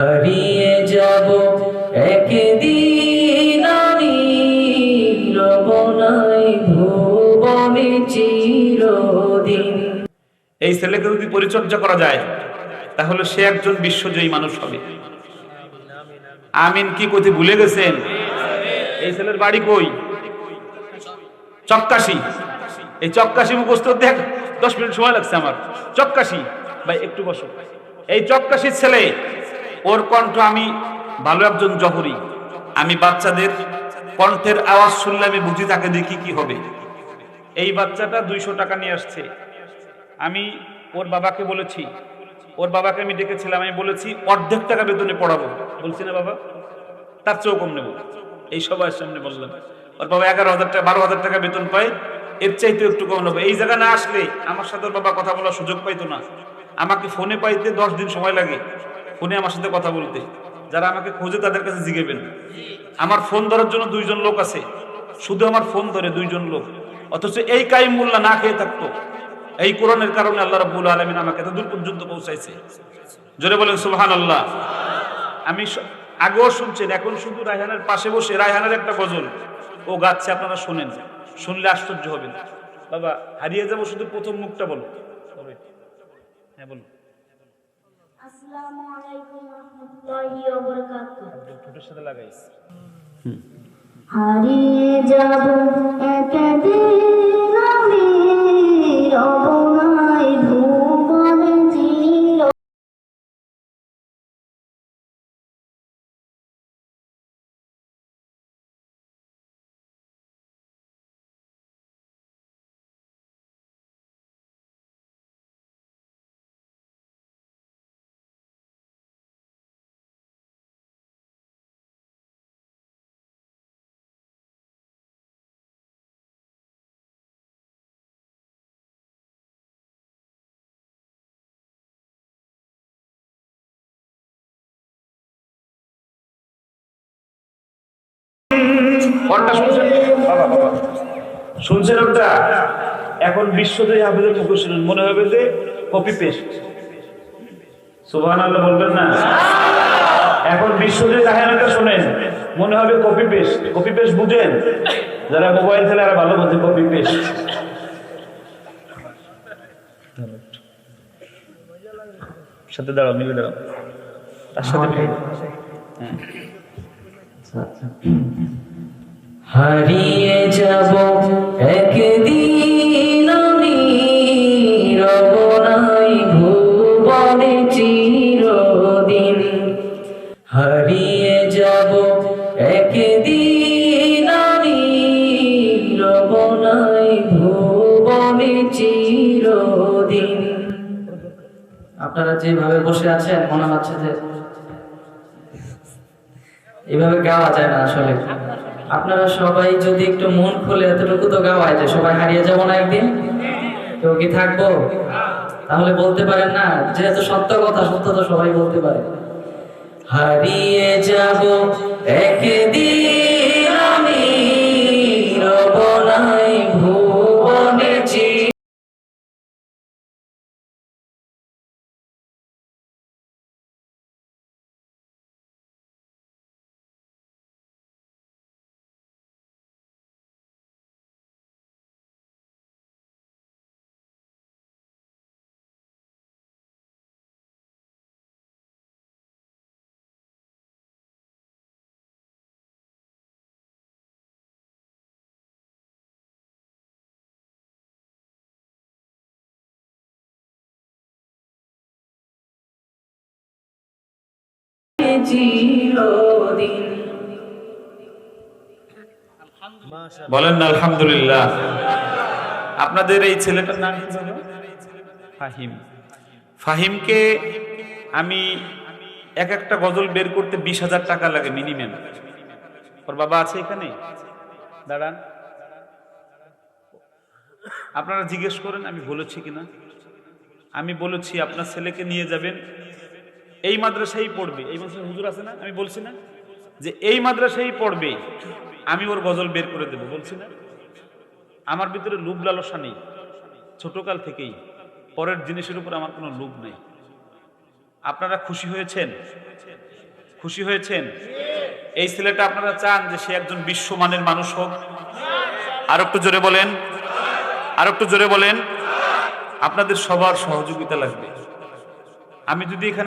হারিয়ে যাব একদিন আমি, রব নাই ভুবনে চিরদিন। এই ছেলেকে যদি পরিচর্যা করা যায় তাহলে সে একজন বিশ্বজয়ী মানুষ হবে। আমিন কি কইতে ভুলে গেছেন? এই ছেলের বাড়ি কই? চক্কাশি। এই চক্কাশি মুখস্থ দেখ 10 মিনিট সময় লাগছে আমার। চক্কাশি ভাই একটু বসো। এই চক্কাশির ছেলে, ওর কণ্ঠ আমি ভালো একজন জহরি। আমি বাচ্চাদের কণ্ঠের আওয়াজ শুনলে আমি বুঝি তাকে দেখি কি হবে। এই বাচ্চাটা 200 টাকা নিয়ে আসছে। আমি ওর বাবাকে বলেছি, ওর বাবাকে আমি ডেকেছিলাম, আমি বলেছি অর্ধেক টাকা বেতনে পড়াবো। বলছি না বাবা, তার চেয়েও কম নেবো। এই সবার সামনে বললাম। ওর বাবা 11,000 টাকা 12,000 টাকা বেতন পায়, এর চাইতে একটু কম নেবো। এই জায়গা না আসলে আমার সাথে ওর বাবা কথা বলার সুযোগ পাইতো না। আমাকে ফোনে পাইতে 10 দিন সময় লাগে, ফোনে আমার সাথে কথা বলতে। যারা আমাকে খোঁজে তাদের কাছে জিজ্ঞেবেন। আমার ফোন ধরার জন্য 2 জন লোক আছে, শুধু আমার ফোন ধরে 2 জন লোক। অথচ এই কাইম মোল্লা না খেয়ে থাকতো। এই কোরআনের কারণে আল্লাহ রাব্বুল আলামিন আমাকে এত দূর পর্যন্ত পৌঁছাইছে। জোরে বলেন সুবহানাল্লাহ। আমি আগেও শুনছেন, এখন শুধু রায়হানের পাশে বসে রায়হানের একটা গজল ও গাচ্ছে, আপনারা শুনেন, শুনলে আশ্চর্য হবেন। বাবা হারিয়ে যাব শুধু প্রথম মুখটা বলো। হ্যাঁ বলো। আসসালামু আলাইকুম রাহমাতুল্লাহি ওয়া বারাকাতুহু। ঠোঁটের সাথে লাগাইস। হারিয়ে যাব একদিন আমি, রব নাই ভুবনে চির। কোনটা শুনছেন বাবা? বাবা শুনছেন ওটা? এখন বিশ্বজয়ী হাফেজের মুখে শুনুন, মনে হবে যে কপি পেস্ট। সুবহানাল্লাহ বলবেন না? এখন বিশ্বজয়ী কাহিনীটা শুনেন, মনে হবে কপি পেস্ট। কপি পেস্ট বুঝেন? যারা মোবাইল চালায় আর ভালো বোঝে কপি পেস্ট। সাথে দাঁড়াও, মিলে দাঁড়াও, তার সাথে মিলে। হ্যাঁ হারিয়ে যাব একদিন আমি, রব নাই ভুবনে চিরদিন। হারিয়ে যাব একদিন আমি, রব নাই ভুবনে চিরদিন। আপনারা যেভাবে বসে আছেন মনে হচ্ছে যে এভাবে গাওয়া যায় না আসলে। আপনারা সবাই যদি একটু মন খুলে এতটুকু তো গাওয়ায় যে সবাই হারিয়ে যাবো না একদিন, কেউ কি থাকবো? তাহলে বলতে পারেন না, যেহেতু সত্য কথা, সত্য তো সবাই বলতে পারে। হারিয়ে যাব একদিন আমি, রব নাই ভুবনে চির। চিরদিন। বলেন না আলহামদুলিল্লাহ। আপনাদের এই ছেলেটার নাম কি বলো? ফাহিম। ফাহিমকে আমি একটা গজল বের করতে 20,000 টাকা লাগে মিনিমাম। ওর বাবা আছে এখানে, দাঁড়ান, আপনারা জিজ্ঞেস করেন আমি বলেছি কিনা। আমি বলেছি আপনার ছেলেকে নিয়ে যাবেন, এই মাদ্রাসায় পড়বে। এই মাদ্রাসায় হুজুর আছে না, আমি বলছি না যে এই মাদ্রাসায় পড়বে, আমি ওর গজল বের করে দেবো, বলছি না? আমার ভিতরে লোভ লালসা নেই ছোটকাল থেকেই, পরের জিনিসের উপর আমার কোনো লোভ নেই। আপনারা খুশি হয়েছেন? খুশি হয়েছেন? এই ছেলেটা আপনারা চান যে সে একজন বিশ্বমানের মানুষ হোক? আর একটু জোরে বলেন, আর একটু জোরে বলেন। আপনাদের সবার সহযোগিতা লাগবে। আমি যদি এখানে